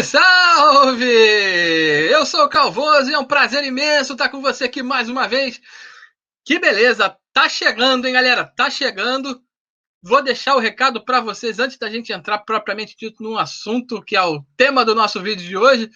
Salve, salve! Eu sou o Calvoso e é um prazer imenso estar com você aqui mais uma vez. Que beleza! Tá chegando, hein, galera? Tá chegando. Vou deixar o recado para vocês antes da gente entrar propriamente dito num assunto que é o tema do nosso vídeo de hoje.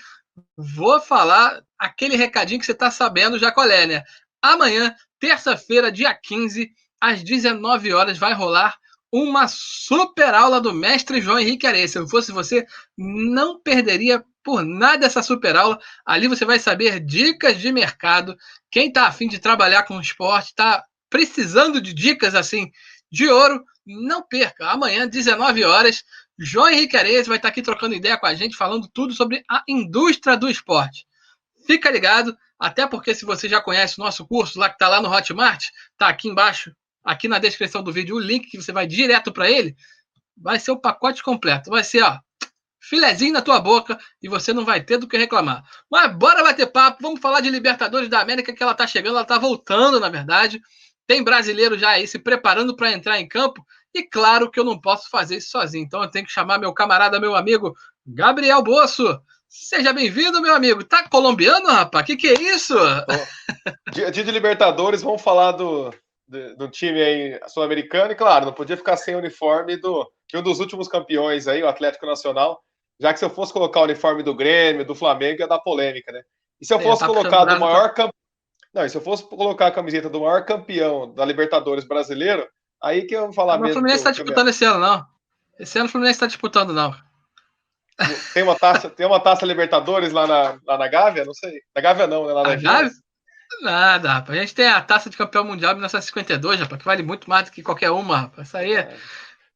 Vou falar aquele recadinho que você tá sabendo já qual é, né? Amanhã, terça-feira, dia 15, às 19 horas, vai rolar uma super aula do mestre João Henrique Areia. Se eu fosse você, não perderia por nada essa super aula. Ali você vai saber dicas de mercado. Quem está afim de trabalhar com esporte, está precisando de dicas assim de ouro, não perca. Amanhã, 19 horas, João Henrique Areias vai estar aqui trocando ideia com a gente, falando tudo sobre a indústria do esporte. Fica ligado, até porque se você já conhece o nosso curso lá que está lá no Hotmart, está aqui embaixo, aqui na descrição do vídeo, o link que você vai direto para ele, vai ser o pacote completo. Vai ser, ó, filezinho na tua boca e você não vai ter do que reclamar. Mas bora bater papo, vamos falar de Libertadores da América, que ela tá chegando, ela tá voltando, na verdade. Tem brasileiro já aí se preparando para entrar em campo e claro que eu não posso fazer isso sozinho. Então eu tenho que chamar meu camarada, meu amigo Gabriel Bosso. Seja bem-vindo, meu amigo. Tá colombiano, rapaz? Que é isso? Bom, dia de Libertadores, vamos falar do time aí sul-americano, e claro, não podia ficar sem o uniforme de um dos últimos campeões aí, o Atlético Nacional, já que se eu fosse colocar o uniforme do Grêmio, do Flamengo, ia dar polêmica, né? E se eu fosse Tá puxando colocar do brasa pra... maior campeão. Não, e se eu fosse colocar a camiseta do maior campeão da Libertadores brasileiro, aí que eu vou falar Mas o mesmo Fluminense tá que eu me... disputando esse ano, não. Esse ano o Fluminense tá disputando, não. Tem uma taça Libertadores lá na Gávea? Não sei. Na Gávea não, né? Lá A nas Minas? Gávea? Nada, rapaz. A gente tem a taça de campeão mundial de 1952, rapaz, que vale muito mais do que qualquer uma, rapaz. Isso aí é...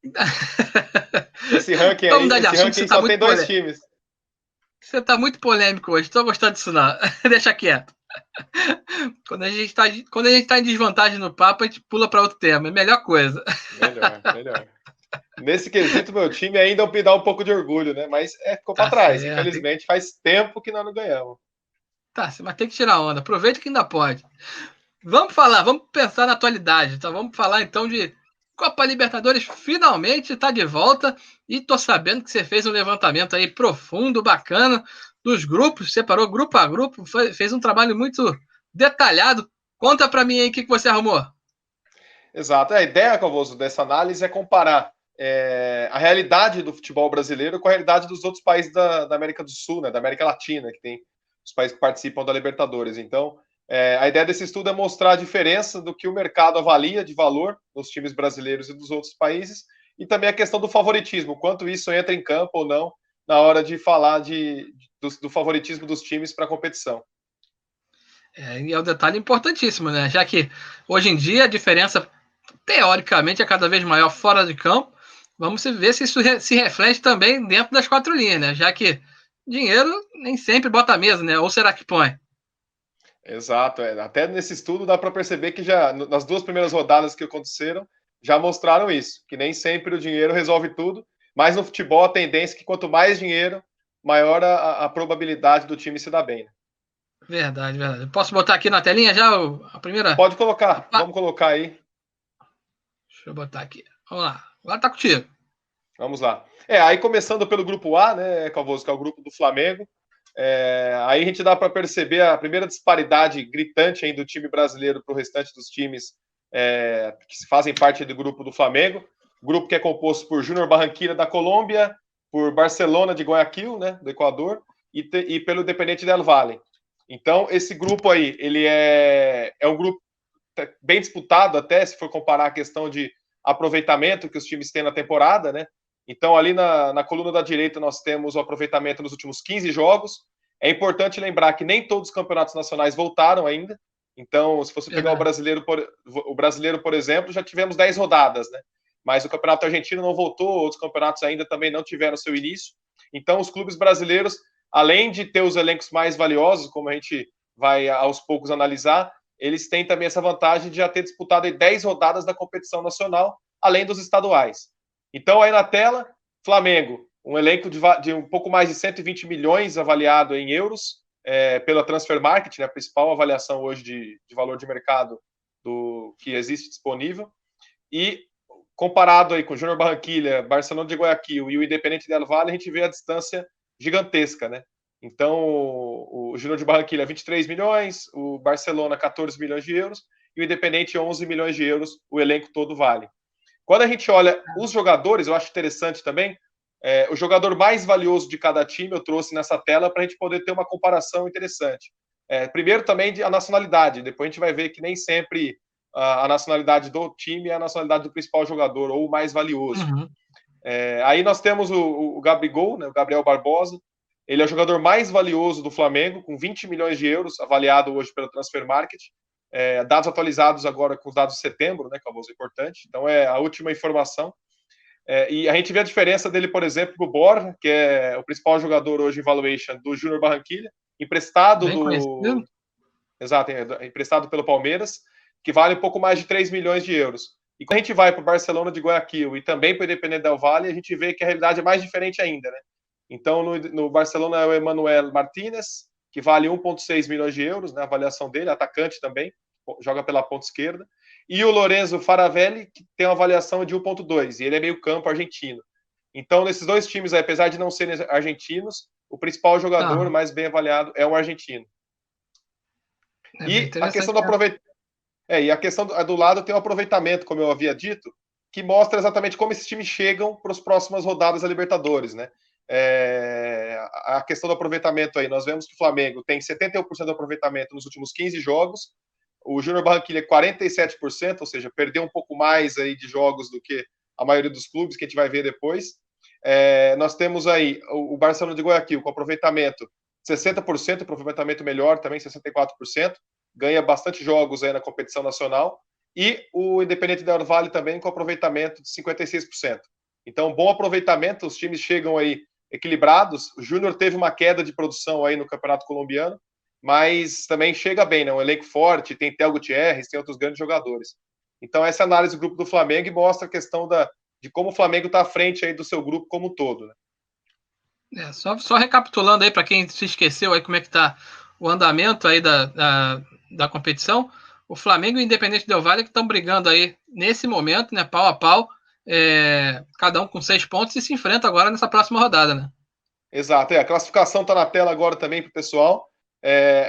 É. Esse ranking Vamos aí, mudar de esse assunto, ranking só tem dois times. você tá muito polêmico hoje. Tô gostando disso, não. Deixa quieto. Quando a gente tá em desvantagem no papo, a gente pula para outro tema. É a melhor coisa. Melhor, melhor. Nesse quesito, meu time ainda me dá um pouco de orgulho, né? Mas ficou para Tá trás. certo. Infelizmente, faz tempo que nós não ganhamos. Tá, mas tem que tirar onda. Aproveita que ainda pode. Vamos falar, vamos pensar na atualidade, tá? Vamos falar então de Copa Libertadores finalmente está de volta e tô sabendo que você fez um levantamento aí profundo, bacana dos grupos, separou grupo a grupo, fez um trabalho muito detalhado. Conta para mim aí o que você arrumou. Exato. A ideia, Calvoso, dessa análise é comparar a realidade do futebol brasileiro com a realidade dos outros países da América do Sul, né? Da América Latina, que tem os países que participam da Libertadores. Então, a ideia desse estudo é mostrar a diferença do que o mercado avalia de valor nos times brasileiros e dos outros países, e também a questão do favoritismo, quanto isso entra em campo ou não na hora de falar do favoritismo dos times para a competição. E é um detalhe importantíssimo, né? Já que hoje em dia a diferença, teoricamente, é cada vez maior fora de campo. Vamos ver se isso se reflete também dentro das quatro linhas, né? Já que dinheiro nem sempre bota a mesa, né? Ou será que põe? Exato. Até nesse estudo dá para perceber que já nas duas primeiras rodadas que aconteceram, já mostraram isso, que nem sempre o dinheiro resolve tudo, mas no futebol a tendência é que quanto mais dinheiro, maior a probabilidade do time se dar bem. Né? Verdade, verdade. Posso botar aqui na telinha já a primeira? Pode colocar, vamos colocar aí. Deixa eu botar aqui. Vamos lá. Agora tá contigo. Vamos lá. Aí começando pelo grupo A, né, Calvoso, que é o grupo do Flamengo. Aí a gente dá para perceber a primeira disparidade gritante aí do time brasileiro para o restante dos times que fazem parte do grupo do Flamengo. Grupo que é composto por Júnior Barranquilla da Colômbia, por Barcelona de Guayaquil, né, do Equador, e pelo Independente del Valle. Então, esse grupo aí, ele é um grupo bem disputado até, se for comparar a questão de aproveitamento que os times têm na temporada, né? Então, ali na coluna da direita, nós temos o aproveitamento nos últimos 15 jogos. É importante lembrar que nem todos os campeonatos nacionais voltaram ainda. Então, se você pegar Verdade. o brasileiro, por exemplo, já tivemos 10 rodadas, né? Mas o campeonato argentino não voltou, outros campeonatos ainda também não tiveram seu início. Então, os clubes brasileiros, além de ter os elencos mais valiosos, como a gente vai aos poucos analisar, eles têm também essa vantagem de já ter disputado 10 rodadas da competição nacional, além dos estaduais. Então, aí na tela, Flamengo, um elenco de um pouco mais de 120 milhões avaliado em euros pela Transfer Market, né, a principal avaliação hoje de valor de mercado que existe disponível. E comparado aí com o Júnior Barranquilla, Barcelona de Guayaquil e o Independente del Valle, a gente vê a distância gigantesca, né? Então, o Júnior de Barranquilla 23 milhões, o Barcelona 14 milhões de euros e o Independente 11 milhões de euros, o elenco todo vale. Quando a gente olha os jogadores, eu acho interessante também, o jogador mais valioso de cada time eu trouxe nessa tela para a gente poder ter uma comparação interessante. Primeiro também a nacionalidade, depois a gente vai ver que nem sempre a nacionalidade do time é a nacionalidade do principal jogador ou o mais valioso. Uhum. Aí nós temos o Gabigol, né, o Gabriel Barbosa, ele é o jogador mais valioso do Flamengo, com 20 milhões de euros, avaliado hoje pelo Transfer Market. Dados atualizados agora com os dados de setembro, né, que é uma coisa importante. Então é a última informação. E a gente vê a diferença dele, por exemplo, para o Borja, que é o principal jogador hoje em valuation do Júnior Barranquilla, emprestado Bem conhecido. Exato, emprestado pelo Palmeiras, que vale um pouco mais de 3 milhões de euros. E quando a gente vai para o Barcelona de Guayaquil e também para o Independente Del Valle, a gente vê que a realidade é mais diferente ainda, né? Então, no Barcelona é o Emmanuel Martínez, que vale 1,6 milhões de euros, né, a avaliação dele, atacante também, joga pela ponta esquerda. E o Lorenzo Faravelli, que tem uma avaliação de 1,2, e ele é meio campo argentino. Então, nesses dois times, apesar de não serem argentinos, o principal jogador mais bem avaliado é o argentino. E a questão do aproveitamento. E a questão do lado tem o aproveitamento, como eu havia dito, que mostra exatamente como esses times chegam para as próximas rodadas da Libertadores, né? A questão do aproveitamento aí, nós vemos que o Flamengo tem 71% de aproveitamento nos últimos 15 jogos, o Júnior Barranquilla 47%, ou seja, perdeu um pouco mais aí de jogos do que a maioria dos clubes, que a gente vai ver depois. Nós temos aí o Barcelona de Guayaquil com aproveitamento 60%, aproveitamento melhor também, 64%, ganha bastante jogos aí na competição nacional, e o Independente Del Valle também com aproveitamento de 56%. Então, bom aproveitamento, os times chegam aí equilibrados. O Júnior teve uma queda de produção aí no Campeonato Colombiano, mas também chega bem, né? Um elenco forte, tem Theo Gutierrez, tem outros grandes jogadores. Então, essa análise do grupo do Flamengo mostra a questão de como o Flamengo está à frente aí do seu grupo como um todo, né? Só recapitulando aí, para quem se esqueceu aí como é que está o andamento aí da competição, o Flamengo e o Independente Del Valle que estão brigando aí nesse momento, né, pau a pau, cada um com 6 pontos e se enfrenta agora nessa próxima rodada, né? Exato, a classificação está na tela agora também para o pessoal.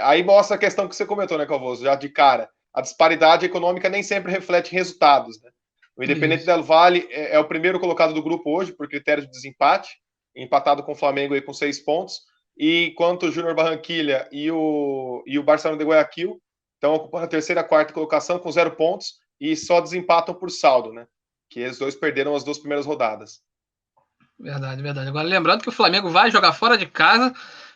Aí mostra a questão que você comentou, né, Calvoso, já de cara. A disparidade econômica nem sempre reflete resultados, né? O Independente Del Valle é o primeiro colocado do grupo hoje, por critério de desempate, empatado com o Flamengo aí com 6 pontos, e enquanto o Júnior Barranquilla e o Barcelona de Guayaquil estão ocupando a terceira e a quarta colocação com 0 pontos e só desempatam por saldo, né? Que os dois perderam as 2 primeiras rodadas. Verdade, verdade. Agora, lembrando que o Flamengo vai jogar fora de casa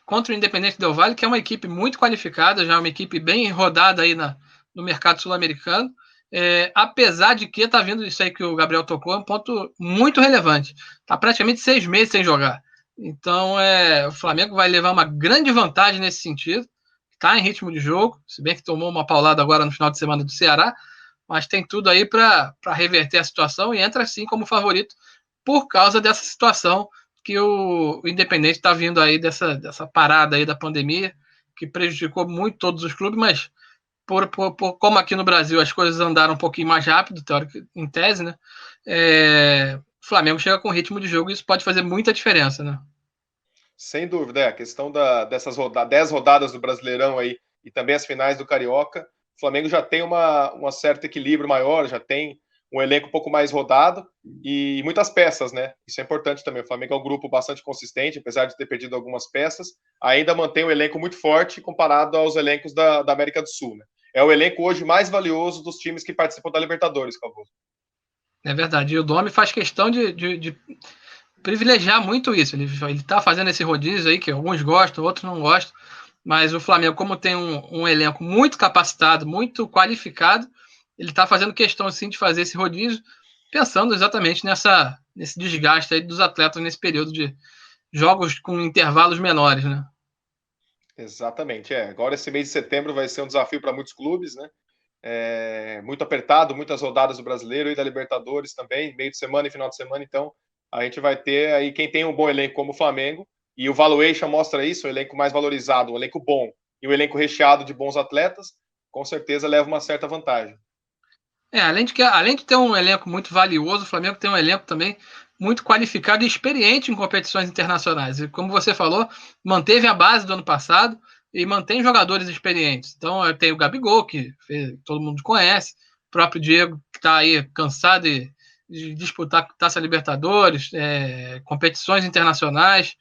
contra o Independente Del Valle, que é uma equipe muito qualificada, já uma equipe bem rodada aí no mercado sul-americano. Apesar de que tá vindo isso aí que o Gabriel tocou, é um ponto muito relevante. Tá praticamente 6 meses sem jogar. Então, o Flamengo vai levar uma grande vantagem nesse sentido. Tá em ritmo de jogo, se bem que tomou uma paulada agora no final de semana do Ceará, mas tem tudo aí para reverter a situação e entra sim como favorito por causa dessa situação que o Independente está vindo aí dessa parada aí da pandemia, que prejudicou muito todos os clubes, mas como aqui no Brasil as coisas andaram um pouquinho mais rápido, teórico, em tese, né? O Flamengo chega com ritmo de jogo e isso pode fazer muita diferença, né? Sem dúvida, a questão dessas 10 rodadas do Brasileirão aí e também as finais do Carioca, o Flamengo já tem um certo equilíbrio maior, já tem um elenco um pouco mais rodado e muitas peças, né? Isso é importante também. O Flamengo é um grupo bastante consistente, apesar de ter perdido algumas peças, ainda mantém um elenco muito forte comparado aos elencos da América do Sul, né? É o elenco hoje mais valioso dos times que participam da Libertadores, Calvoso. É verdade. E o Domi faz questão de privilegiar muito isso. Ele está fazendo esse rodízio aí, que alguns gostam, outros não gostam. Mas o Flamengo, como tem um elenco muito capacitado, muito qualificado, ele está fazendo questão, sim, de fazer esse rodízio, pensando exatamente nesse desgaste aí dos atletas nesse período de jogos com intervalos menores, né? Exatamente, Agora esse mês de setembro vai ser um desafio para muitos clubes, né? Muito apertado, muitas rodadas do Brasileiro e da Libertadores também, meio de semana e final de semana, então a gente vai ter aí quem tem um bom elenco como o Flamengo, e o valuation mostra isso, o elenco mais valorizado, um elenco bom e o elenco recheado de bons atletas, com certeza leva uma certa vantagem. Além de ter um elenco muito valioso, o Flamengo tem um elenco também muito qualificado e experiente em competições internacionais. E como você falou, manteve a base do ano passado e mantém jogadores experientes. Então, tem o Gabigol, que todo mundo conhece, o próprio Diego, que está aí cansado de disputar Taça Libertadores, competições internacionais.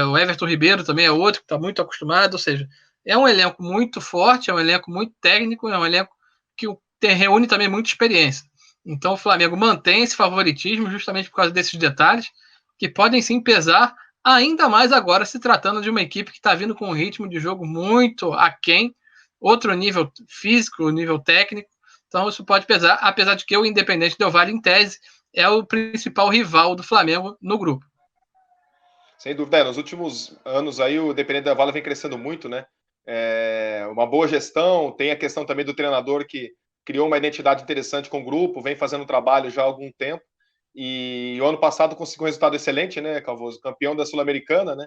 O Everton Ribeiro também é outro que está muito acostumado. Ou seja, é um elenco muito forte, é um elenco muito técnico, é um elenco que reúne também muita experiência. Então o Flamengo mantém esse favoritismo justamente por causa desses detalhes, que podem sim pesar, ainda mais agora se tratando de uma equipe que está vindo com um ritmo de jogo muito aquém, outro nível físico, nível técnico. Então isso pode pesar, apesar de que o Independente Del Valle, em tese, é o principal rival do Flamengo no grupo. Sem dúvida, nos últimos anos aí o Independente Del Valle vem crescendo muito, né? Uma boa gestão, tem a questão também do treinador que criou uma identidade interessante com o grupo, vem fazendo trabalho já há algum tempo. E o ano passado conseguiu um resultado excelente, né, Calvoso? Campeão da Sul-Americana, né?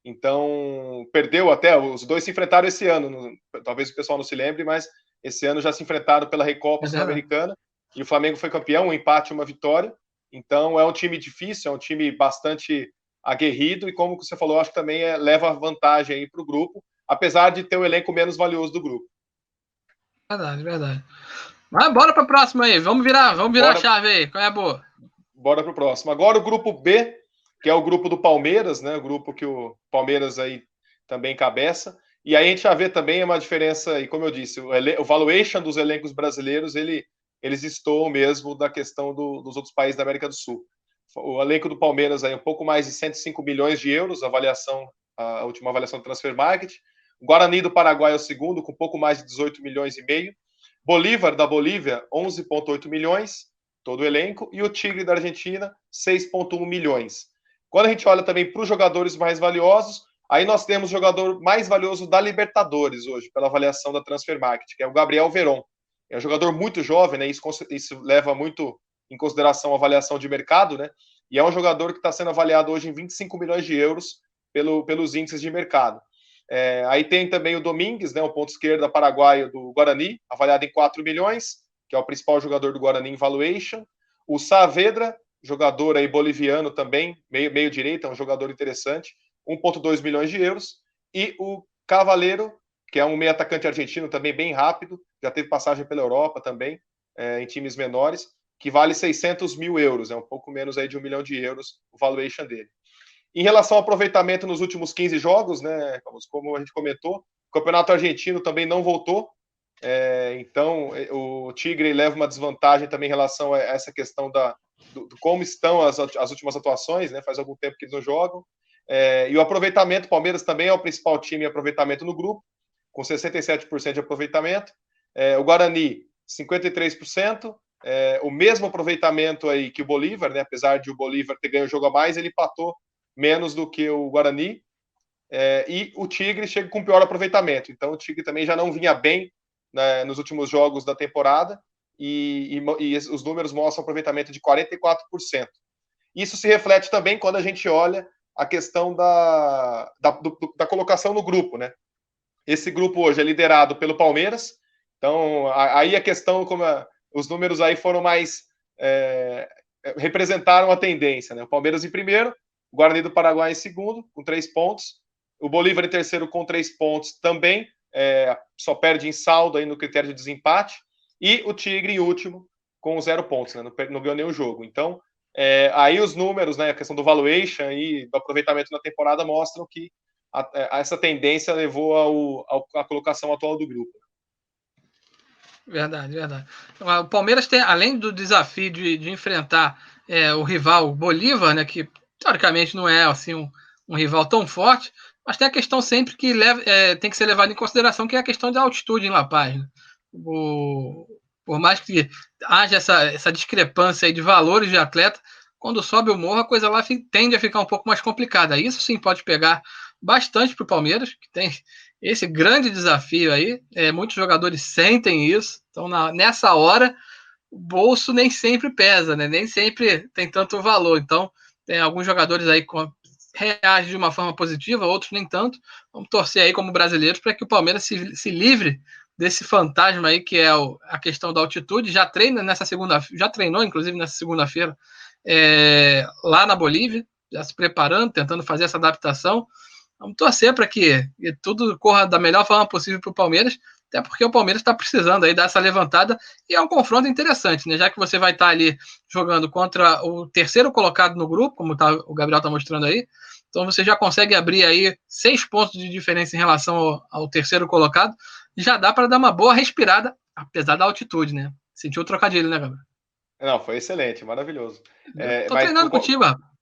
Então, perdeu até, os dois se enfrentaram esse ano, talvez o pessoal não se lembre, mas esse ano já se enfrentaram pela Recopa Sul-Americana e o Flamengo foi campeão, um empate e uma vitória. Então, é um time difícil, é um time bastante aguerrido e, como você falou, acho que também leva vantagem aí para o grupo, apesar de ter o elenco menos valioso do grupo. Verdade, verdade. Mas bora para a próxima aí, vamos virar a chave aí, qual é a boa? Bora para o próximo. Agora o grupo B, que é o grupo do Palmeiras, né? O grupo que o Palmeiras aí também cabeça. E aí a gente já vê também uma diferença, e como eu disse, o valuation dos elencos brasileiros, eles estão mesmo da questão dos outros países da América do Sul. O elenco do Palmeiras aí um pouco mais de 105 milhões de euros, a última avaliação do Transfer Market. O Guarani do Paraguai é o segundo, com pouco mais de 18 milhões e meio. Bolívar da Bolívia, 11,8 milhões, todo o elenco. E o Tigre da Argentina, 6,1 milhões. Quando a gente olha também para os jogadores mais valiosos, aí nós temos o jogador mais valioso da Libertadores hoje, pela avaliação da Transfer Market, que é o Gabriel Veron. É um jogador muito jovem, né? Isso leva muito em consideração a avaliação de mercado, né? E é um jogador que está sendo avaliado hoje em 25 milhões de euros pelos índices de mercado. Aí tem também o Domingues, né, o ponto esquerda paraguaio do Guarani, avaliado em 4 milhões, que é o principal jogador do Guarani em valuation. O Saavedra, jogador aí boliviano também, meio direita, um jogador interessante, 1,2 milhões de euros. E o Cavaleiro, que é um meio atacante argentino também bem rápido, já teve passagem pela Europa também, em times menores, que vale 600 mil euros, é um pouco menos aí de 1 milhão de euros o valuation dele. Em relação ao aproveitamento nos últimos 15 jogos, né, como a gente comentou, o Campeonato Argentino também não voltou, então o Tigre leva uma desvantagem também em relação a essa questão do como estão as últimas atuações, né, faz algum tempo que eles não jogam, e o aproveitamento, o Palmeiras também é o principal time em aproveitamento no grupo, com 67% de aproveitamento, o Guarani, 53%, o mesmo aproveitamento aí que o Bolívar, né, apesar de o Bolívar ter ganho o jogo a mais, ele empatou menos do que o Guarani, e o Tigre chega com pior aproveitamento. Então o Tigre também já não vinha bem, né, nos últimos jogos da temporada, e os números mostram um aproveitamento de 44%. Isso se reflete também quando a gente olha a questão da colocação no grupo, né? Esse grupo hoje é liderado pelo Palmeiras, então aí a questão, os números aí foram mais, representaram a tendência, né? O Palmeiras em primeiro, o Guarani do Paraguai em segundo, com 3 pontos. O Bolívar em terceiro com 3 pontos também, só perde em saldo aí no critério de desempate. E o Tigre em último, com 0 pontos, né? Não ganhou nenhum jogo. Então, aí os números, né, a questão do valuation e do aproveitamento na temporada mostram que essa tendência levou à colocação atual do grupo. Verdade, verdade. O Palmeiras tem, além do desafio de enfrentar o rival Bolívar, né, que teoricamente não é assim um rival tão forte, mas tem a questão sempre que tem que ser levada em consideração, que é a questão da altitude em La Paz. Né? Por mais que haja essa discrepância aí de valores de atleta, quando sobe o morro, a coisa lá tende a ficar um pouco mais complicada. Isso sim pode pegar bastante para o Palmeiras, que tem esse grande desafio aí. Muitos jogadores sentem isso. Então, nessa hora, o bolso nem sempre pesa, né? Nem sempre tem tanto valor. Então, tem alguns jogadores aí que reagem de uma forma positiva, outros nem tanto. Vamos torcer aí como brasileiros para que o Palmeiras se livre desse fantasma aí que é a questão da altitude. Já treinou inclusive nessa segunda-feira lá na Bolívia, já se preparando, tentando fazer essa adaptação. Vamos torcer para que tudo corra da melhor forma possível para o Palmeiras, até porque o Palmeiras está precisando aí dar essa levantada, e é um confronto interessante, né? Já que você vai estar ali jogando contra o terceiro colocado no grupo, como o Gabriel está mostrando aí, então você já consegue abrir aí 6 pontos de diferença em relação ao terceiro colocado, já dá para dar uma boa respirada, apesar da altitude, né? Sentiu o trocadilho, né, Gabriel? Não, foi excelente, maravilhoso. Tô treinando contigo, rapaz.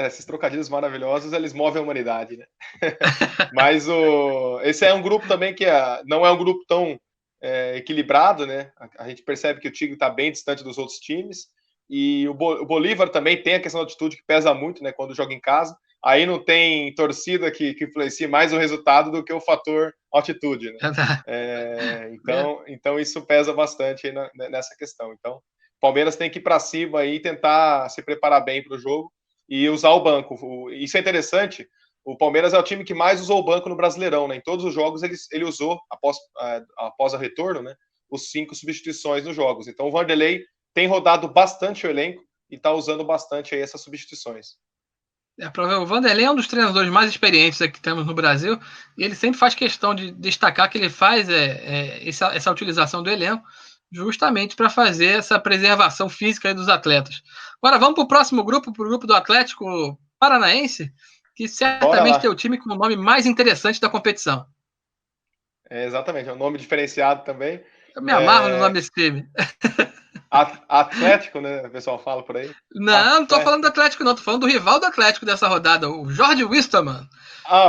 Esses trocadilhos maravilhosos, eles movem a humanidade, né? Mas esse é um grupo também que não é um grupo tão equilibrado, né? A gente percebe que o Tigre está bem distante dos outros times, e o Bolívar também tem a questão da altitude que pesa muito, né? Quando joga em casa. Aí não tem torcida que influencia mais o resultado do que o fator altitude, né? Então isso pesa bastante aí nessa questão. Então, o Palmeiras tem que ir para cima aí e tentar se preparar bem para o jogo e usar o banco. Isso é interessante. O Palmeiras é o time que mais usou o banco no Brasileirão, né? Em todos os jogos ele usou, após o retorno, né, os 5 substituições nos jogos. Então o Vanderlei tem rodado bastante o elenco e está usando bastante aí essas substituições. O Vanderlei é um dos treinadores mais experientes que temos no Brasil, e ele sempre faz questão de destacar que ele faz essa utilização do elenco justamente para fazer essa preservação física dos atletas. Agora vamos para o próximo grupo, para o grupo do Atlético Paranaense, que certamente tem o time com o nome mais interessante da competição. Exatamente, é um nome diferenciado também. Eu me amarro no nome desse time. Atlético, né? O pessoal fala por aí. Não tô falando do Atlético, não. Tô falando do rival do Atlético dessa rodada, o Jorge Wisterman.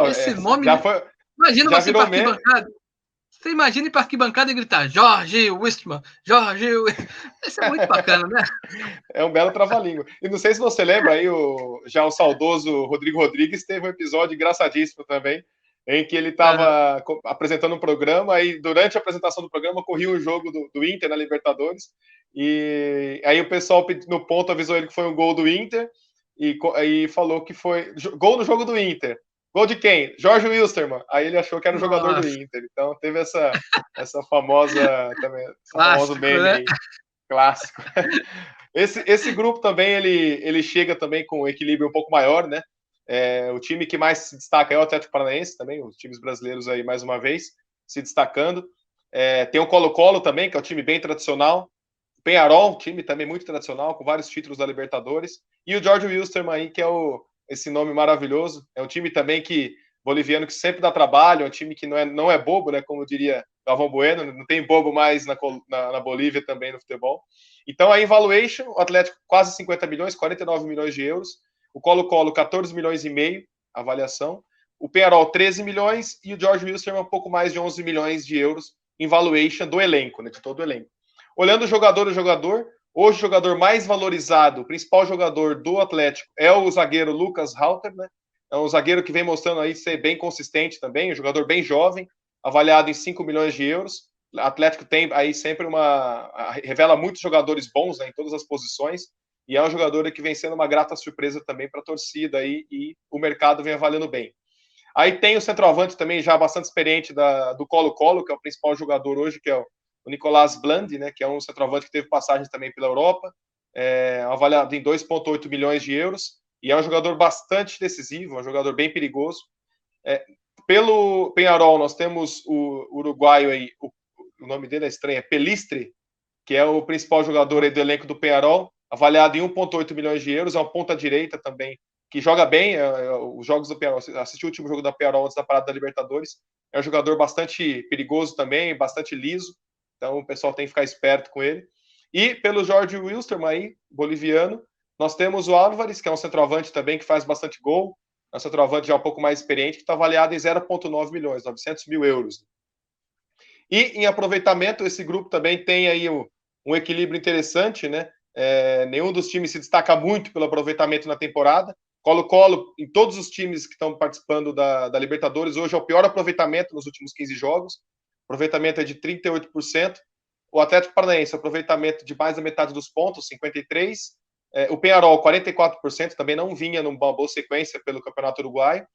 Esse nome. Imagina você para arquibancada. Você imagina ir para arquibancada e gritar Jorge Wisterman, Jorge. Isso é muito bacana, né? É um belo trava-língua. E não sei se você lembra aí, já o saudoso Rodrigo Rodrigues teve um episódio engraçadíssimo também, em que ele estava apresentando um programa, e durante a apresentação do programa corria um jogo do Inter na Libertadores, e aí o pessoal no ponto avisou ele que foi um gol do Inter, e falou que foi gol no jogo do Inter. Gol de quem? Jorge Wilstermann. Aí ele achou que era um jogador do Inter. Então teve essa famosa também, famoso meme, né? Aí, clássico. Esse grupo também ele chega também com um equilíbrio um pouco maior, né? O time que mais se destaca é o Atlético Paranaense também, os times brasileiros aí mais uma vez se destacando. Tem o Colo-Colo também, que é um time bem tradicional. O Peñarol, time também muito tradicional, com vários títulos da Libertadores. E o Jorge Wilstermann aí, que é esse nome maravilhoso. É um time também boliviano que sempre dá trabalho, é um time que não é bobo, né? Como diria Galvão Bueno, não tem bobo mais na Bolívia também no futebol. Então, a valuation, o Atlético quase 50 milhões, 49 milhões de euros. O Colo-Colo, 14 milhões e meio, avaliação. O Peñarol, 13 milhões. E o Jorge Wilstermann, um pouco mais de 11 milhões de euros em valuation do elenco, né? De todo o elenco. Olhando jogador a jogador, hoje o jogador mais valorizado, o principal jogador do Atlético é o zagueiro Lucas Halter, né? É um zagueiro que vem mostrando aí ser bem consistente também, um jogador bem jovem, avaliado em 5 milhões de euros. O Atlético tem aí sempre revela muitos jogadores bons, né, em todas as posições, e é um jogador que vem sendo uma grata surpresa também para a torcida aí, e o mercado vem avaliando bem. Aí tem o centroavante também já bastante experiente do Colo-Colo, que é o principal jogador hoje, que é o Nicolás Blandi, né, que é um centroavante que teve passagens também pela Europa, avaliado em 2,8 milhões de euros, e é um jogador bastante decisivo, um jogador bem perigoso. Pelo Peñarol, nós temos o uruguaio aí, o nome dele é estranho, é Pelistri, que é o principal jogador aí do elenco do Peñarol, avaliado em 1,8 milhões de euros, é um ponta-direita também, que joga bem, os jogos do Peñarol, assisti o último jogo da Peñarol antes da parada da Libertadores, é um jogador bastante perigoso também, bastante liso, então o pessoal tem que ficar esperto com ele. E pelo Jorge Wilstermann aí, boliviano, nós temos o Álvares, que é um centroavante também, que faz bastante gol, é um centroavante já um pouco mais experiente, que está avaliado em 0,9 milhões, 900 mil euros. E em aproveitamento, esse grupo também tem aí um equilíbrio interessante, né? Nenhum dos times se destaca muito pelo aproveitamento na temporada. Colo-Colo, em todos os times que estão participando da Libertadores, hoje é o pior aproveitamento nos últimos 15 jogos. O aproveitamento é de 38%. O Atlético Paranaense, aproveitamento de mais da metade dos pontos, 53%. O Peñarol, 44%, também não vinha numa boa sequência pelo Campeonato Uruguaio.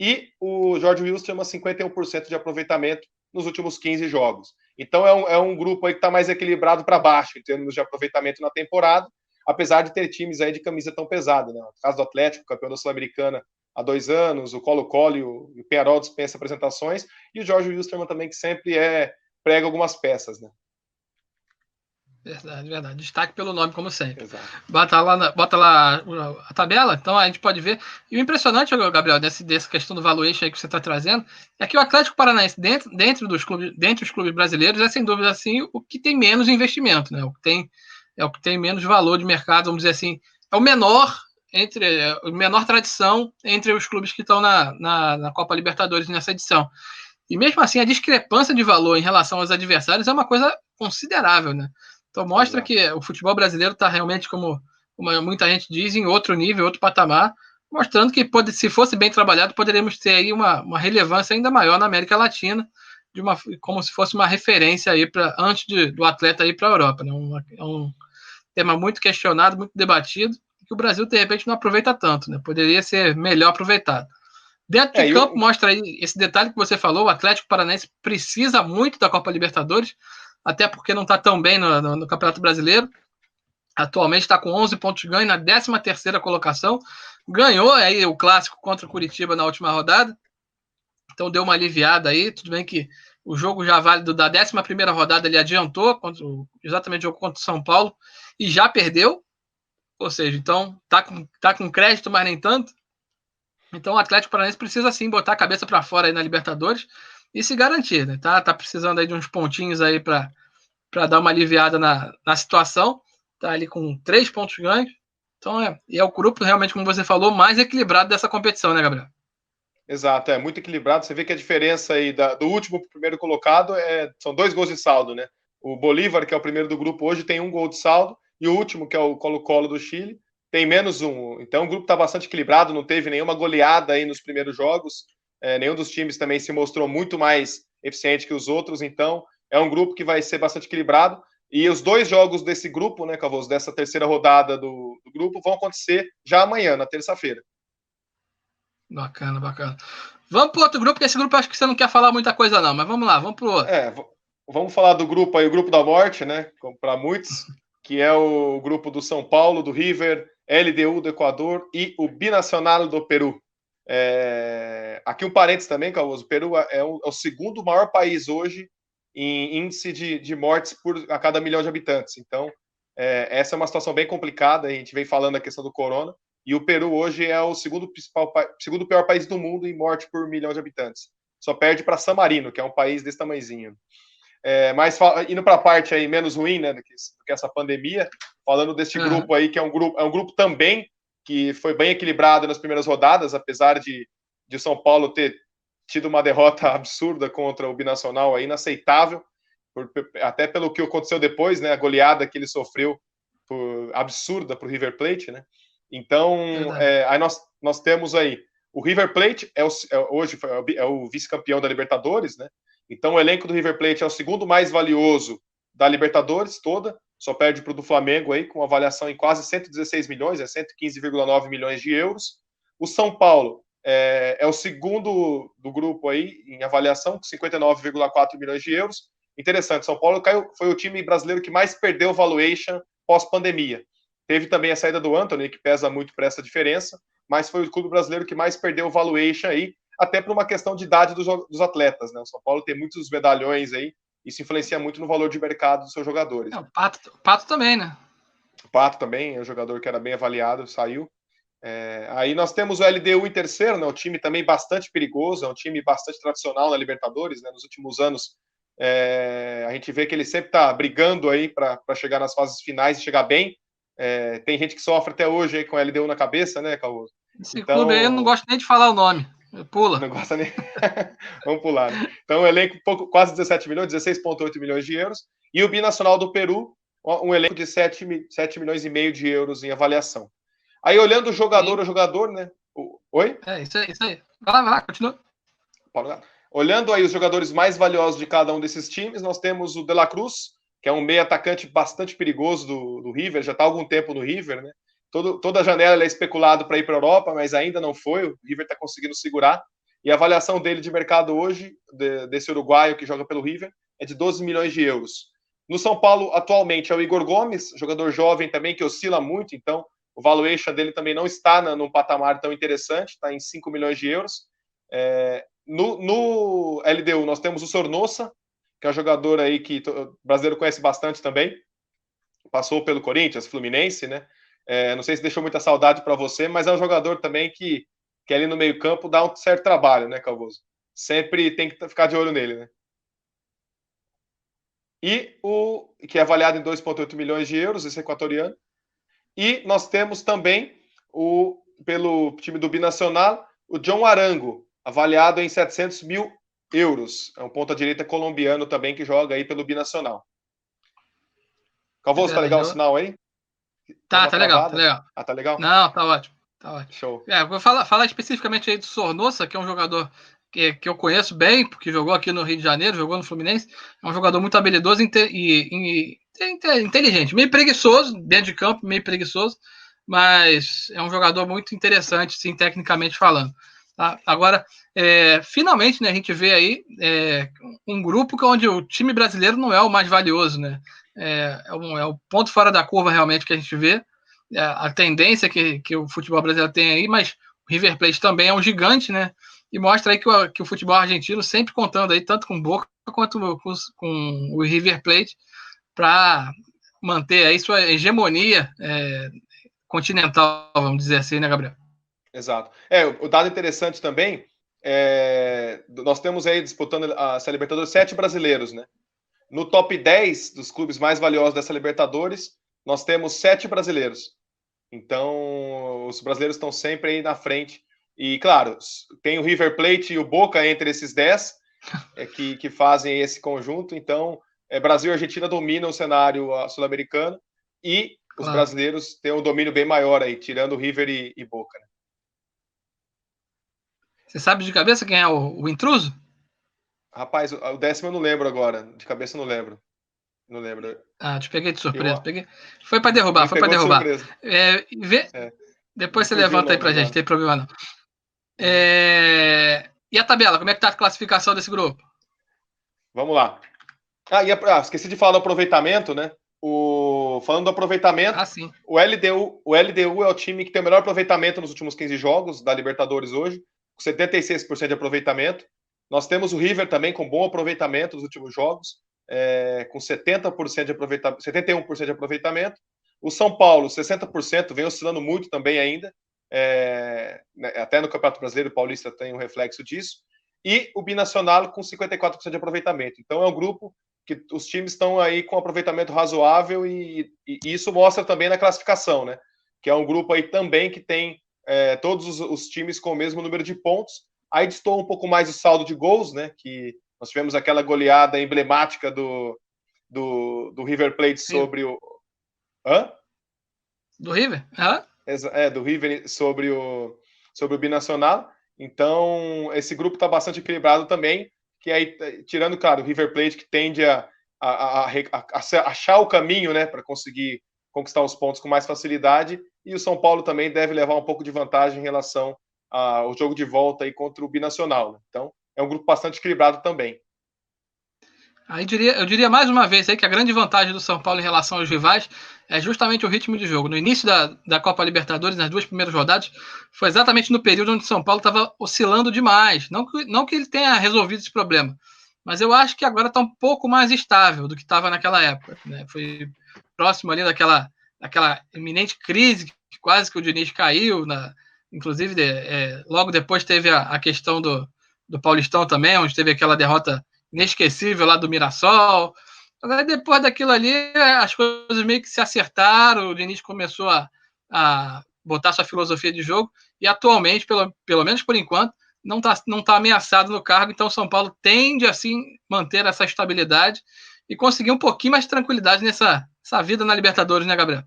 E o Jorge Wilstermann, 51% de aproveitamento, nos últimos 15 jogos. Então é um grupo aí que está mais equilibrado para baixo, em termos de aproveitamento na temporada, apesar de ter times aí de camisa tão pesada, né? O caso do Atlético, campeão da Sul-Americana há 2 anos, o Colo-Colo e o Peñarol dispensa apresentações, e o Jorge Wilstermann também, que sempre prega algumas peças, né? Verdade, verdade. Destaque pelo nome, como sempre. Exato. Bota lá a tabela, então a gente pode ver. E o impressionante, Gabriel, dessa questão do valuation aí que você está trazendo, é que o Atlético Paranaense, dentre os clubes brasileiros, é sem dúvida assim o que tem menos investimento, né? O que tem menos valor de mercado, vamos dizer assim. É o menor tradição entre os clubes que estão na Copa Libertadores nessa edição. E mesmo assim, a discrepância de valor em relação aos adversários é uma coisa considerável, né? Então mostra que o futebol brasileiro está realmente, como muita gente diz, em outro nível, outro patamar, mostrando que se fosse bem trabalhado, poderíamos ter aí uma relevância ainda maior na América Latina, como se fosse uma referência aí antes do atleta ir para a Europa. Né? É um tema muito questionado, muito debatido, que o Brasil, de repente, não aproveita tanto, né? Poderia ser melhor aproveitado. Dentro de campo, mostra aí esse detalhe que você falou, o Atlético Paranaense precisa muito da Copa Libertadores, até porque não está tão bem no Campeonato Brasileiro. Atualmente está com 11 pontos de ganho na 13ª colocação. Ganhou aí o clássico contra o Curitiba na última rodada. Então deu uma aliviada aí. Tudo bem que o jogo já válido da 11ª rodada ele adiantou, exatamente o jogo contra o São Paulo, e já perdeu. Ou seja, então tá com crédito, mas nem tanto. Então o Atlético Paranaense precisa sim botar a cabeça para fora aí na Libertadores e se garantir, né? Tá precisando aí de uns pontinhos aí para dar uma aliviada na situação. Tá ali com 3 pontos ganhos. Então é o grupo realmente, como você falou, mais equilibrado dessa competição, né, Gabriel? Exato, é muito equilibrado. Você vê que a diferença aí do último para o primeiro colocado são 2 gols de saldo, né? O Bolívar, que é o primeiro do grupo hoje, tem 1 gol de saldo, e o último, que é o Colo-Colo do Chile, tem menos 1. Então o grupo está bastante equilibrado, não teve nenhuma goleada aí nos primeiros jogos. Nenhum dos times também se mostrou muito mais eficiente que os outros, então é um grupo que vai ser bastante equilibrado. E os 2 jogos desse grupo, né, Cavoso, dessa terceira rodada do grupo, vão acontecer já amanhã, na terça-feira. Bacana, bacana. Vamos para outro grupo, que esse grupo eu acho que você não quer falar muita coisa, não, mas vamos lá, vamos para o outro. Vamos falar do grupo aí, o grupo da morte, né? Para muitos, que é o grupo do São Paulo, do River, LDU do Equador e o Binacional do Peru. Aqui um parênteses também, Cavoso, o Peru é o segundo maior país hoje em índice de mortes a cada 1 milhão de habitantes. Então, essa é uma situação bem complicada, a gente vem falando a questão do corona, e o Peru hoje é o segundo pior país do mundo em morte por 1 milhão de habitantes. Só perde para San Marino, que é um país desse tamanhozinho. Mas indo para a parte aí menos ruim, né, do que essa pandemia, falando deste grupo aí, que é um grupo também que foi bem equilibrado nas primeiras rodadas, apesar de São Paulo ter tido uma derrota absurda contra o Binacional, aí, inaceitável, até pelo que aconteceu depois, né, a goleada que ele sofreu absurda para o River Plate, né? Então, aí nós temos aí o River Plate hoje é o vice-campeão da Libertadores, né? Então o elenco do River Plate é o segundo mais valioso da Libertadores toda, só perde para o do Flamengo aí, com avaliação em quase 116 milhões, 115,9 milhões de euros. O São Paulo é o segundo do grupo aí em avaliação, com 59,4 milhões de euros. Interessante, São Paulo foi o time brasileiro que mais perdeu valuation pós-pandemia. Teve também a saída do Antony, que pesa muito para essa diferença, mas foi o clube brasileiro que mais perdeu valuation aí, até por uma questão de idade dos atletas, né? O São Paulo tem muitos medalhões aí, isso influencia muito no valor de mercado dos seus jogadores. O Pato também, né? O Pato também é um jogador que era bem avaliado, saiu. Aí nós temos o LDU em terceiro, né? Um time também bastante perigoso, é um time bastante tradicional na Libertadores, né? Nos últimos anos, a gente vê que ele sempre está brigando aí para chegar nas fases finais e chegar bem. Tem gente que sofre até hoje aí com o LDU na cabeça, né, Cauô? Esse clube aí eu não gosto nem de falar o nome. Pula. Não gosta nem. Vamos pular, né? Então, o elenco quase 17 milhões, 16,8 milhões de euros. E o Binacional do Peru, um elenco de 7 milhões e meio de euros em avaliação. Aí, olhando jogador a jogador, né? Oi? Isso aí. Vai lá, continua. Olhando aí os jogadores mais valiosos de cada um desses times, nós temos o De La Cruz, que é um meio atacante bastante perigoso do River, já está há algum tempo no River, né? Toda a janela é especulado para ir para a Europa, mas ainda não foi. O River está conseguindo segurar. E a avaliação dele de mercado hoje, desse uruguaio que joga pelo River, é de 12 milhões de euros. No São Paulo, atualmente, é o Igor Gomes, jogador jovem também, que oscila muito, então o valuation dele também não está num patamar tão interessante, está em 5 milhões de euros. No LDU, nós temos o Sornosa, que é um jogador aí que o brasileiro conhece bastante também, passou pelo Corinthians, Fluminense, né? Não sei se deixou muita saudade para você, mas é um jogador também que ali no meio-campo dá um certo trabalho, né, Calvoso? Sempre tem que ficar de olho nele, né? E o que é avaliado em 2,8 milhões de euros, esse equatoriano. E nós temos também pelo time do Binacional, o John Arango, avaliado em 700 mil euros. É um ponta-direita colombiano também que joga aí pelo Binacional. Calvoso, tá legal o sinal aí? Tá legal, tá legal. Ah, tá legal? Não, tá ótimo. Tá ótimo. Show. Vou falar especificamente aí do Sornosa, que é um jogador que eu conheço bem, porque jogou aqui no Rio de Janeiro, jogou no Fluminense. É um jogador muito habilidoso e inteligente. Meio preguiçoso, dentro de campo, meio preguiçoso, mas é um jogador muito interessante, sim, tecnicamente falando. Tá? Agora, finalmente, né, a gente vê aí um grupo onde o time brasileiro não é o mais valioso, né? É o ponto fora da curva realmente que a gente vê. A tendência que o futebol brasileiro tem aí, mas o River Plate também é um gigante, né? E mostra aí que o futebol argentino sempre contando aí, tanto com o Boca quanto com o River Plate, para manter aí sua hegemonia continental, vamos dizer assim, né, Gabriel? Exato. O dado interessante também, nós temos aí disputando essa Libertadores 7 brasileiros, né? No top 10 dos clubes mais valiosos dessa Libertadores, nós temos 7 brasileiros. Então, os brasileiros estão sempre aí na frente. E, claro, tem o River Plate e o Boca entre esses 10 que fazem esse conjunto. Então, Brasil e Argentina dominam o cenário sul-americano e os brasileiros têm um domínio bem maior aí, tirando o River e Boca. Né? Você sabe de cabeça quem é o intruso? Rapaz, o décimo eu não lembro agora. De cabeça eu não lembro. Não lembro. Te peguei de surpresa. Foi para derrubar, foi para derrubar. Depois você levanta aí pra gente, não tem problema não. E a tabela, como é que tá a classificação desse grupo? Vamos lá. Esqueci de falar do aproveitamento, né? Falando do aproveitamento, sim. o LDU é o time que tem o melhor aproveitamento nos últimos 15 jogos da Libertadores hoje, com 76% de aproveitamento. Nós temos o River também com bom aproveitamento nos últimos jogos, com 70% de aproveitamento, 71% de aproveitamento. O São Paulo, 60%, vem oscilando muito também ainda. Até no Campeonato Brasileiro, o Paulista tem um reflexo disso. E o Binacional com 54% de aproveitamento. Então é um grupo que os times estão aí com aproveitamento razoável e isso mostra também na classificação, né? Que é um grupo aí também que tem todos os times com o mesmo número de pontos. Aí destoa um pouco mais o saldo de gols, né? Que nós tivemos aquela goleada emblemática do River Plate sobre o... Hã? Do River? Do River sobre o Binacional. Então, esse grupo está bastante equilibrado também, que aí, tirando, claro, o River Plate, que tende a achar o caminho, né, para conseguir conquistar os pontos com mais facilidade, e o São Paulo também deve levar um pouco de vantagem em relação ao jogo de volta aí contra o Binacional. Né? Então, é um grupo bastante equilibrado também. Aí eu diria mais uma vez aí que a grande vantagem do São Paulo em relação aos rivais é justamente o ritmo de jogo. No início da Copa Libertadores, nas 2 primeiras rodadas, foi exatamente no período onde o São Paulo estava oscilando demais. Não que ele tenha resolvido esse problema, mas eu acho que agora está um pouco mais estável do que estava naquela época. Né? Foi próximo ali daquela iminente crise que quase que o Diniz caiu. Inclusive, logo depois teve a questão do Paulistão também, onde teve aquela derrota inesquecível lá do Mirassol. Mas aí depois daquilo ali, as coisas meio que se acertaram, o Diniz começou a botar sua filosofia de jogo, e atualmente, pelo menos por enquanto, não tá ameaçado no cargo, então o São Paulo tende, assim, manter essa estabilidade e conseguir um pouquinho mais de tranquilidade nessa vida na Libertadores, né, Gabriel?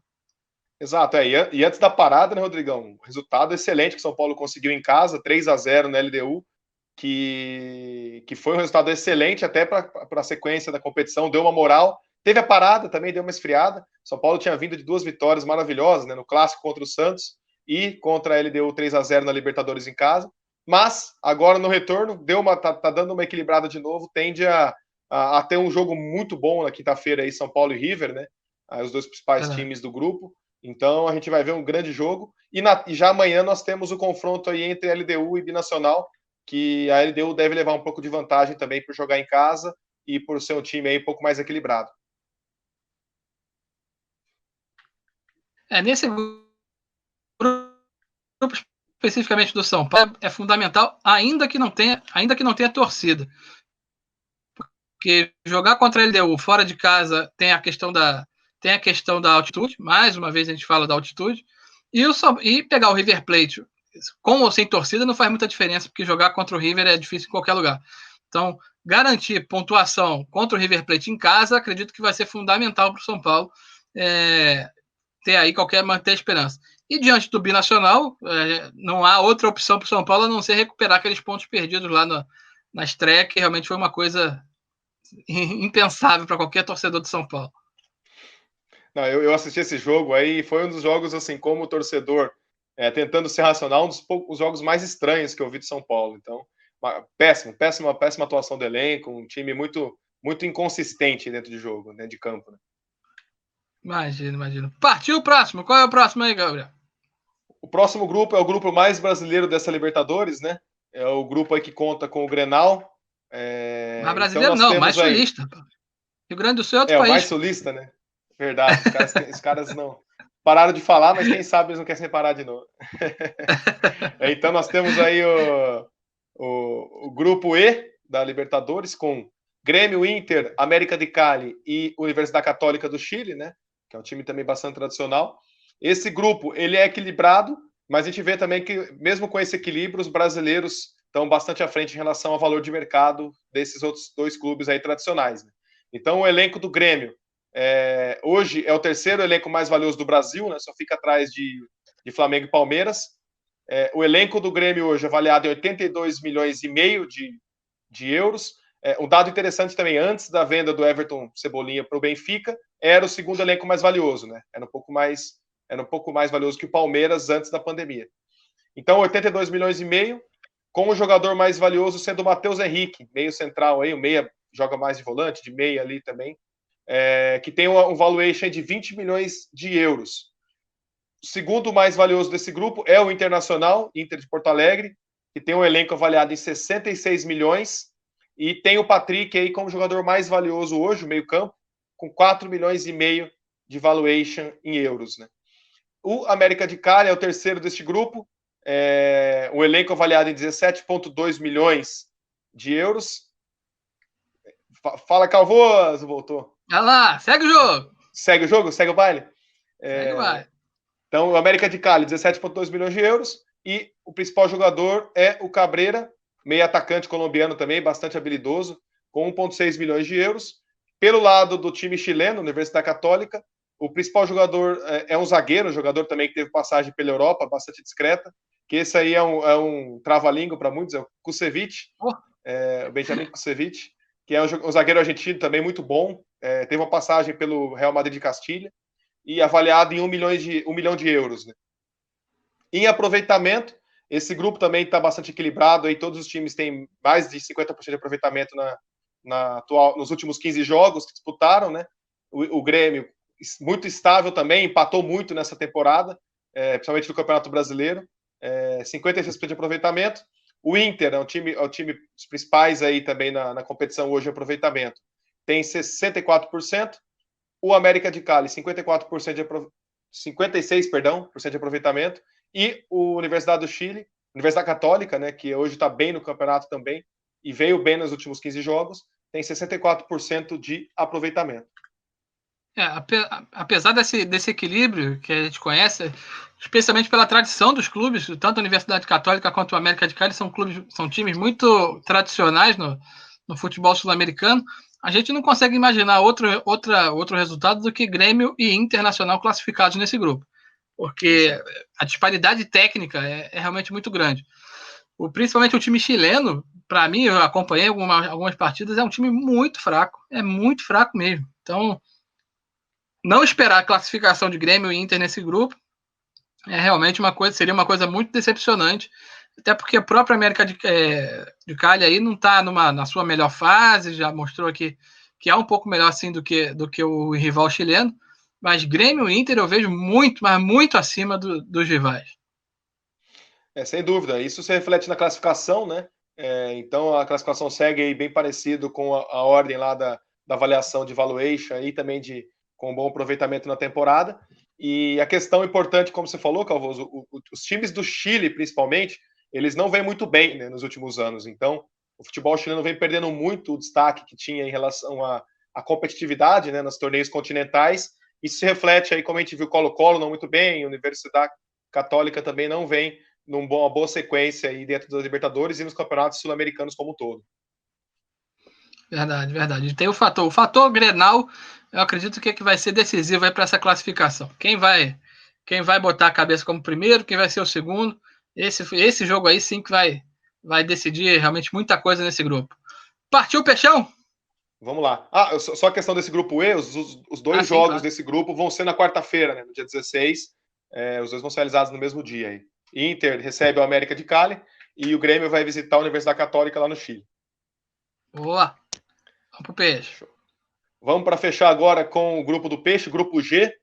Exato, e antes da parada, né, Rodrigão, resultado excelente que o São Paulo conseguiu em casa, 3-0 na LDU, que foi um resultado excelente até para a sequência da competição, deu uma moral. Teve a parada, também deu uma esfriada. São Paulo tinha vindo de 2 vitórias maravilhosas, né, no clássico contra o Santos e contra a LDU 3-0 na Libertadores em casa. mas agora no retorno tá dando uma equilibrada de novo, tende a ter um jogo muito bom na quinta-feira aí, São Paulo e River, né? Os dois principais times do grupo. Então a gente vai ver um grande jogo. E já amanhã nós temos o confronto aí entre LDU e Binacional, que a LDU deve levar um pouco de vantagem também por jogar em casa e por ser um time aí um pouco mais equilibrado. Nesse grupo especificamente do São Paulo é fundamental, ainda que não tenha torcida. Porque jogar contra a LDU fora de casa tem a questão da altitude, mais uma vez a gente fala da altitude, e pegar o River Plate com ou sem torcida não faz muita diferença, porque jogar contra o River é difícil em qualquer lugar. Então, garantir pontuação contra o River Plate em casa, acredito que vai ser fundamental para o São Paulo manter a esperança. E diante do Binacional, não há outra opção para o São Paulo a não ser recuperar aqueles pontos perdidos lá na estreia, que realmente foi uma coisa impensável para qualquer torcedor de São Paulo. Não, eu assisti esse jogo aí, foi um dos jogos, assim, como torcedor, tentando ser racional, um dos poucos jogos mais estranhos que eu vi de São Paulo. Então, péssima atuação do elenco, um time muito, muito inconsistente dentro de jogo, dentro de campo. Né? Imagino. Partiu o próximo. Qual é o próximo aí, Gabriel? O próximo grupo é o grupo mais brasileiro dessa Libertadores, né? É o grupo aí que conta com o Grenal. Mais brasileiro então não, mais sulista. Aí... Rio Grande do Sul é outro país. O mais sulista, né? Verdade, os caras não pararam de falar, mas quem sabe eles não querem parar de novo. Então nós temos aí o grupo E da Libertadores com Grêmio, Inter, América de Cali e Universidade Católica do Chile, né? Que é um time também bastante tradicional. Esse grupo, ele é equilibrado, mas a gente vê também que, mesmo com esse equilíbrio, os brasileiros estão bastante à frente em relação ao valor de mercado desses outros dois clubes aí tradicionais. Né? Então, o elenco do Grêmio, hoje é o terceiro elenco mais valioso do Brasil, né? Só fica atrás de Flamengo e Palmeiras. O elenco do Grêmio hoje é avaliado em 82 milhões e meio de euros. Um dado interessante também, antes da venda do Everton Cebolinha para o Benfica, era o segundo elenco mais valioso, né? Era um pouco mais valioso que o Palmeiras antes da pandemia. Então, 82 milhões e meio, com o jogador mais valioso sendo o Matheus Henrique, meio central aí, o meia joga mais de volante, de meia ali também, que tem um valuation de 20 milhões de euros. O segundo mais valioso desse grupo é o Internacional, Inter de Porto Alegre, que tem um elenco avaliado em 66 milhões, e tem o Patrick aí como jogador mais valioso hoje, o meio-campo, com 4 milhões e meio de valuation em euros. Né? O América de Cali é o terceiro deste grupo, o elenco avaliado em 17,2 milhões de euros. Fala, Calvoso, voltou. Olha lá, segue o jogo. Segue o jogo? Segue o baile? Segue o baile. Então, o América de Cali, 17,2 milhões de euros, e o principal jogador é o Cabreira, meio atacante colombiano também, bastante habilidoso, com 1,6 milhões de euros. Pelo lado do time chileno, Universidade Católica, o principal jogador é um zagueiro, um jogador também que teve passagem pela Europa, bastante discreta, que esse aí é um trava-língua para muitos, é o Kusevich, o Benjamin Kusevich, que é um zagueiro argentino também muito bom, teve uma passagem pelo Real Madrid de Castilha, e avaliado em 1 milhão de euros. Né? Em aproveitamento, esse grupo também está bastante equilibrado, aí todos os times têm mais de 50% de aproveitamento nos últimos 15 jogos que disputaram, né? O Grêmio, muito estável também, empatou muito nessa temporada, principalmente no Campeonato Brasileiro, 56% de aproveitamento. O Inter é o time dos principais aí também na competição hoje de aproveitamento, tem 64%. O América de Cali, 56% de aproveitamento, e o Universidade do Chile, Universidade Católica, né, que hoje está bem no campeonato também, e veio bem nos últimos 15 jogos, tem 64% de aproveitamento. Apesar desse equilíbrio que a gente conhece, especialmente pela tradição dos clubes, tanto a Universidade Católica quanto o América de Cali são times muito tradicionais no futebol sul-americano, a gente não consegue imaginar outro resultado do que Grêmio e Internacional classificados nesse grupo, porque a disparidade técnica é realmente muito grande. Principalmente o time chileno, para mim, eu acompanhei algumas partidas, é um time muito fraco mesmo. Então, não esperar a classificação de Grêmio e Inter nesse grupo seria uma coisa muito decepcionante. até porque a própria América de Cali aí não está na sua melhor fase, já mostrou que é um pouco melhor assim do que o rival chileno, mas Grêmio e Inter eu vejo muito, mas muito acima dos rivais. Sem dúvida. Isso se reflete na classificação, né? Então a classificação segue aí bem parecido com a ordem lá da avaliação de valuation e também com bom aproveitamento na temporada. E a questão importante, como você falou, Calvoso, os times do Chile, principalmente, eles não vêm muito bem, né, nos últimos anos. Então, o futebol chileno vem perdendo muito o destaque que tinha em relação à competitividade, né, nos torneios continentais. Isso se reflete aí, como a gente viu, Colo-Colo não muito bem, Universidade Católica também não vem numa boa sequência aí dentro das Libertadores e nos campeonatos sul-americanos como um todo. Verdade, verdade. Tem o fator Grenal, eu acredito que vai ser decisivo aí para essa classificação. Quem vai botar a cabeça como primeiro, quem vai ser o segundo, esse jogo aí sim que vai decidir realmente muita coisa nesse grupo. Partiu, Peixão? Vamos lá. Só a questão desse grupo E, os dois sim, jogos claro. desse grupo vão ser na quarta-feira, né, no dia 16. Os dois vão ser realizados no mesmo dia aí. Inter recebe o América de Cali e o Grêmio vai visitar a Universidade Católica lá no Chile. Boa. Vamos pro Peixe. Vamos para fechar agora com o grupo do Peixe, grupo G.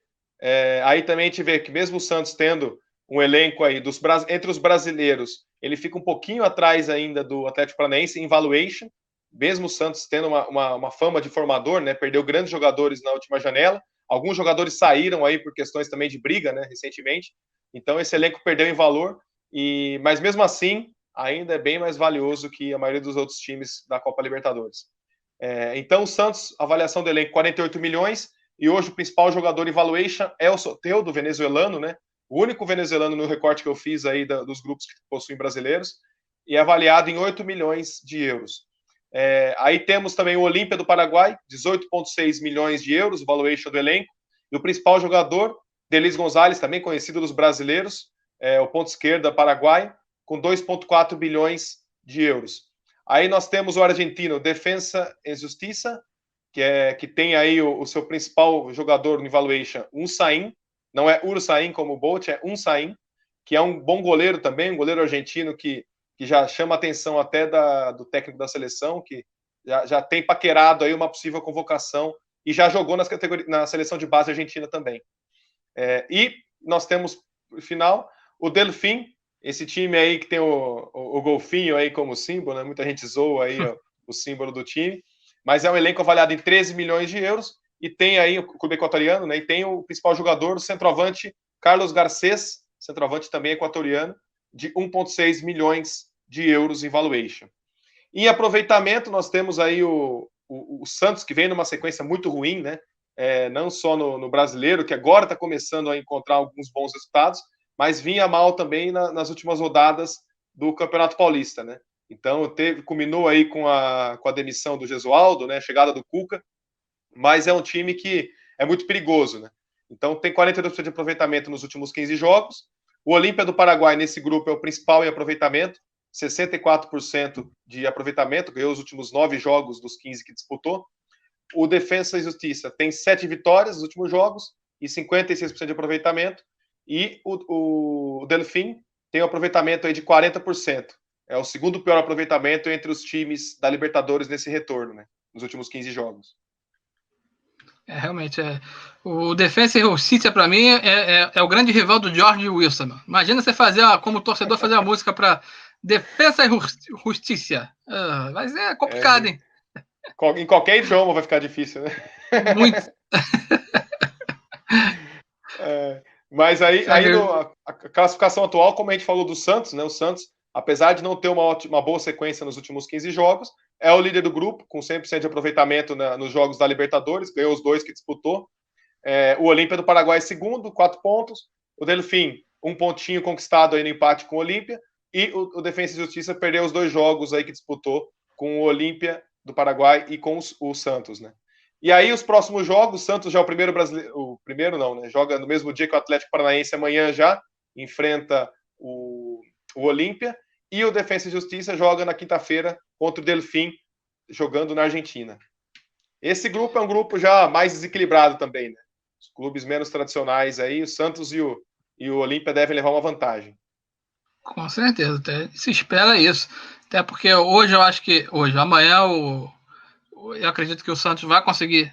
Aí também a gente vê que mesmo o Santos tendo um elenco aí entre os brasileiros, ele fica um pouquinho atrás ainda do Atlético Paranaense em valuation, mesmo o Santos tendo uma fama de formador, né? Perdeu grandes jogadores na última janela. Alguns jogadores saíram aí por questões também de briga, né? Recentemente. Então esse elenco perdeu em valor, mas mesmo assim ainda é bem mais valioso que a maioria dos outros times da Copa Libertadores. Então o Santos, avaliação do elenco 48 milhões, e hoje o principal jogador em valuation é o Soteldo, venezuelano, né? O único venezuelano no recorte que eu fiz aí dos grupos que possuem brasileiros, e é avaliado em 8 milhões de euros. Aí temos também o Olímpia do Paraguai, 18,6 milhões de euros, o valuation do elenco, e o principal jogador, Delis Gonzalez, também conhecido dos brasileiros, o ponto esquerda Paraguai, com 2,4 bilhões de euros. Aí nós temos o argentino Defensa e Justiça, que tem aí o seu principal jogador no valuation, Unsain, não é Ursain como o Bolt, é Unsain, que é um bom goleiro também, um goleiro argentino que já chama a atenção até do técnico da seleção, que já tem paquerado aí uma possível convocação e já jogou na seleção de base argentina também. E nós temos, no final, o Delfim, esse time aí que tem o golfinho aí como símbolo, né? Muita gente zoa aí o símbolo do time, mas é um elenco avaliado em 13 milhões de euros e tem aí o clube equatoriano, né? E tem o principal jogador, o centroavante Carlos Garcês, centroavante também equatoriano, de 1,6 milhões de euros em valuation. Em aproveitamento, nós temos aí o Santos, que vem numa sequência muito ruim, né? Não só no brasileiro, que agora está começando a encontrar alguns bons resultados, mas vinha mal também nas últimas rodadas do Campeonato Paulista, né? Então, culminou aí com a demissão do Gesualdo, né? A chegada do Cuca, mas é um time que é muito perigoso, né? Então, tem 42% de aproveitamento nos últimos 15 jogos. O Olímpia do Paraguai, nesse grupo, é o principal em aproveitamento, 64% de aproveitamento, ganhou os últimos 9 jogos dos 15 que disputou. O Defensa e Justiça tem 7 vitórias nos últimos jogos e 56% de aproveitamento. E o Delfim tem um aproveitamento aí de 40%. É o segundo pior aproveitamento entre os times da Libertadores nesse retorno, né? Nos últimos 15 jogos. Realmente, o Defensa e Justiça, para mim, é o grande rival do George Wilson. Mano. Imagina você como torcedor, fazer uma música para Defensa e Justiça. Mas é complicado, hein? Em qualquer idioma vai ficar difícil, né? Muito. Mas aí a classificação atual, como a gente falou do Santos, né? O Santos, apesar de não ter uma boa sequência nos últimos 15 jogos, é o líder do grupo, com 100% de aproveitamento nos jogos da Libertadores, ganhou os 2 que disputou. O Olímpia do Paraguai é segundo, 4 pontos. O Delfim, 1 pontinho conquistado aí no empate com o Olímpia. E o Defensa e Justiça perdeu os 2 jogos aí que disputou com o Olímpia do Paraguai e com o Santos, né? E aí, os próximos jogos, o Santos já é o primeiro brasileiro. O primeiro não, né? Joga no mesmo dia que o Atlético Paranaense amanhã já, enfrenta o Olímpia. E o Defensa e Justiça joga na quinta-feira contra o Delfim, jogando na Argentina. Esse grupo é um grupo já mais desequilibrado também, né? Os clubes menos tradicionais aí, o Santos e o Olímpia devem levar uma vantagem. Com certeza, até se espera isso. Até porque hoje eu acho que. Amanhã, eu acredito que o Santos vai conseguir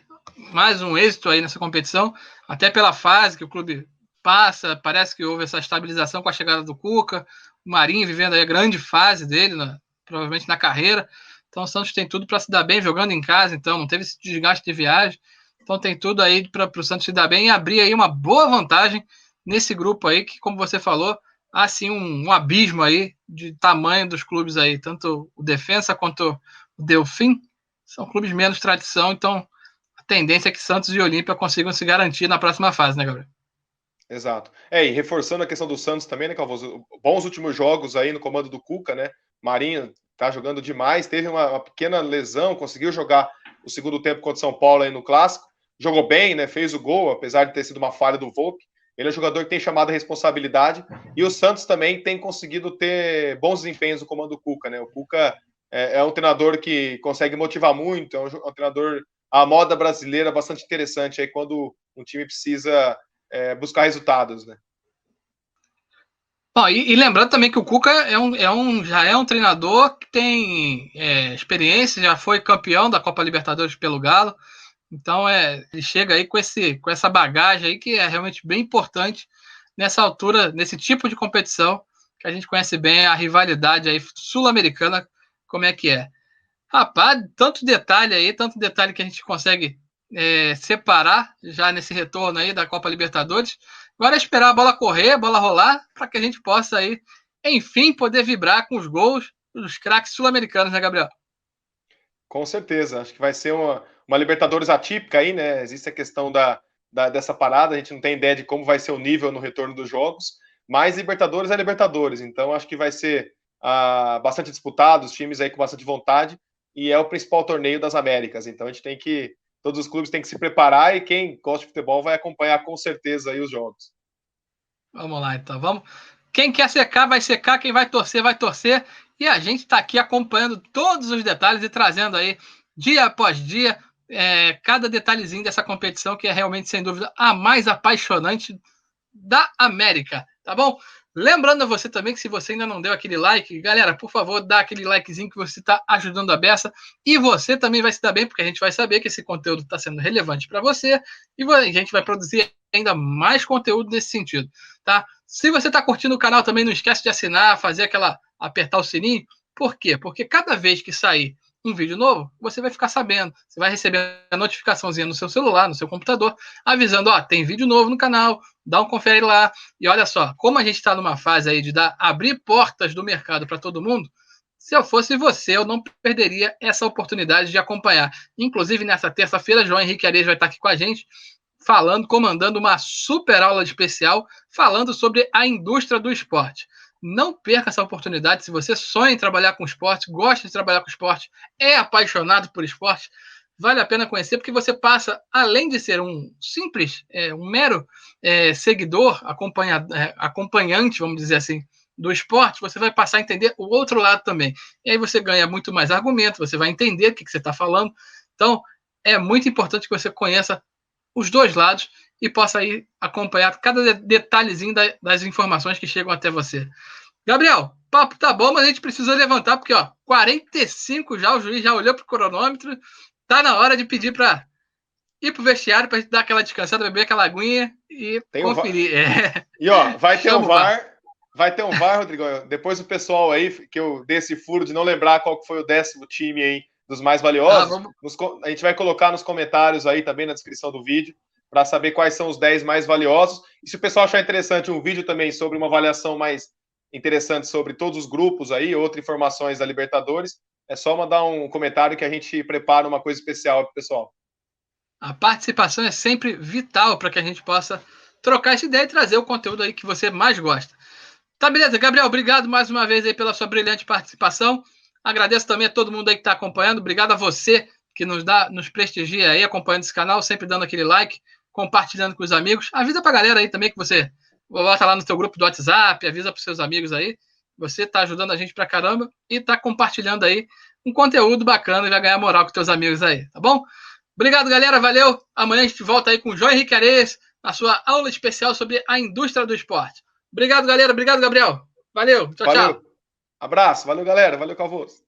mais um êxito aí nessa competição, até pela fase que o clube passa. Parece que houve essa estabilização com a chegada do Cuca, o Marinho vivendo aí a grande fase dele, provavelmente na carreira. Então o Santos tem tudo para se dar bem jogando em casa, então não teve esse desgaste de viagem. Então tem tudo aí para o Santos se dar bem e abrir aí uma boa vantagem nesse grupo aí, que, como você falou, há sim um abismo aí de tamanho dos clubes aí, tanto o Defensa quanto o Delfim. São clubes menos tradição, então a tendência é que Santos e Olímpia consigam se garantir na próxima fase, né, Gabriel? Exato. E reforçando a questão do Santos também, né, Calvoso? Bons últimos jogos aí no comando do Cuca, né? Marinho tá jogando demais, teve uma pequena lesão, conseguiu jogar o segundo tempo contra o São Paulo aí no Clássico, jogou bem, né? Fez o gol, apesar de ter sido uma falha do Volpe. Ele é um jogador que tem chamado a responsabilidade e o Santos também tem conseguido ter bons desempenhos no comando do Cuca, né? O Cuca é um treinador que consegue motivar muito, é um treinador à moda brasileira bastante interessante aí quando um time precisa buscar resultados, né? Bom, e lembrando também que o Cuca já é um treinador que tem experiência, já foi campeão da Copa Libertadores pelo Galo. Então ele chega aí com essa bagagem aí que é realmente bem importante nessa altura, nesse tipo de competição, que a gente conhece bem a rivalidade aí sul-americana, como é que é. Rapaz, tanto detalhe que a gente consegue separar já nesse retorno aí da Copa Libertadores. Agora é esperar a bola correr, a bola rolar, para que a gente possa aí, enfim, poder vibrar com os gols dos craques sul-americanos, né, Gabriel? Com certeza. Acho que vai ser uma Libertadores atípica aí, né? Existe a questão dessa parada, a gente não tem ideia de como vai ser o nível no retorno dos jogos, mas Libertadores é Libertadores, então acho que vai ser bastante disputado, os times aí com bastante vontade, e é o principal torneio das Américas, então a gente tem que, todos os clubes têm que se preparar e quem gosta de futebol vai acompanhar com certeza aí os jogos. Vamos lá, então. Vamos. Quem quer secar, vai secar. Quem vai torcer, vai torcer. E a gente está aqui acompanhando todos os detalhes e trazendo aí, dia após dia, cada detalhezinho dessa competição, que é realmente, sem dúvida, a mais apaixonante da América. Tá bom? Lembrando a você também que se você ainda não deu aquele like, galera, por favor, dá aquele likezinho que você está ajudando a beça. E você também vai se dar bem, porque a gente vai saber que esse conteúdo está sendo relevante para você. E a gente vai produzir ainda mais conteúdo nesse sentido, tá? Se você está curtindo o canal também, não esquece de assinar, apertar o sininho. Por quê? Porque cada vez que sair um vídeo novo, você vai ficar sabendo. Você vai receber a notificaçãozinha no seu celular, no seu computador, avisando, ó, tem vídeo novo no canal, dá um confere lá. E olha só, como a gente está numa fase aí de abrir portas do mercado para todo mundo, se eu fosse você, eu não perderia essa oportunidade de acompanhar. Inclusive, nessa terça-feira, João Henrique Arias vai estar aqui com a gente, comandando uma super aula especial, falando sobre a indústria do esporte. Não perca essa oportunidade. Se você sonha em trabalhar com esporte, gosta de trabalhar com esporte, é apaixonado por esporte, vale a pena conhecer, porque você passa, além de ser um simples, um mero seguidor, acompanhante, vamos dizer assim, do esporte, você vai passar a entender o outro lado também. E aí você ganha muito mais argumento, você vai entender o que você está falando. Então, é muito importante que você conheça os dois lados e possa aí acompanhar cada detalhezinho das informações que chegam até você. Gabriel, o papo tá bom, mas a gente precisa levantar, porque, ó, 45 já, o juiz já olhou pro cronômetro, tá na hora de pedir para ir pro vestiário pra gente dar aquela descansada, beber aquela aguinha e Tem conferir. E ó, vai ter um Chama o VAR. VAR, vai ter um VAR, Rodrigo. Depois o pessoal aí, que eu dei esse furo de não lembrar qual foi o 10º time aí dos mais valiosos, a gente vai colocar nos comentários aí também na descrição do vídeo para saber quais são os 10 mais valiosos. E se o pessoal achar interessante um vídeo também sobre uma avaliação mais interessante sobre todos os grupos aí, outras informações da Libertadores, é só mandar um comentário que a gente prepara uma coisa especial para o pessoal. A participação é sempre vital para que a gente possa trocar essa ideia e trazer o conteúdo aí que você mais gosta. Tá, beleza. Gabriel, obrigado mais uma vez aí pela sua brilhante participação. Agradeço também a todo mundo aí que está acompanhando. Obrigado a você que nos prestigia aí, acompanhando esse canal, sempre dando aquele like, compartilhando com os amigos. Avisa pra galera aí também que você bota lá no seu grupo do WhatsApp, avisa pros seus amigos aí. Você tá ajudando a gente pra caramba e tá compartilhando aí um conteúdo bacana e vai ganhar moral com teus amigos aí, tá bom? Obrigado, galera. Valeu. Amanhã a gente volta aí com o João Henrique Areias na sua aula especial sobre a indústria do esporte. Obrigado, galera. Obrigado, Gabriel. Valeu, tchau, Valeu. tchau. Abraço. Valeu, galera. Valeu, Calvoso.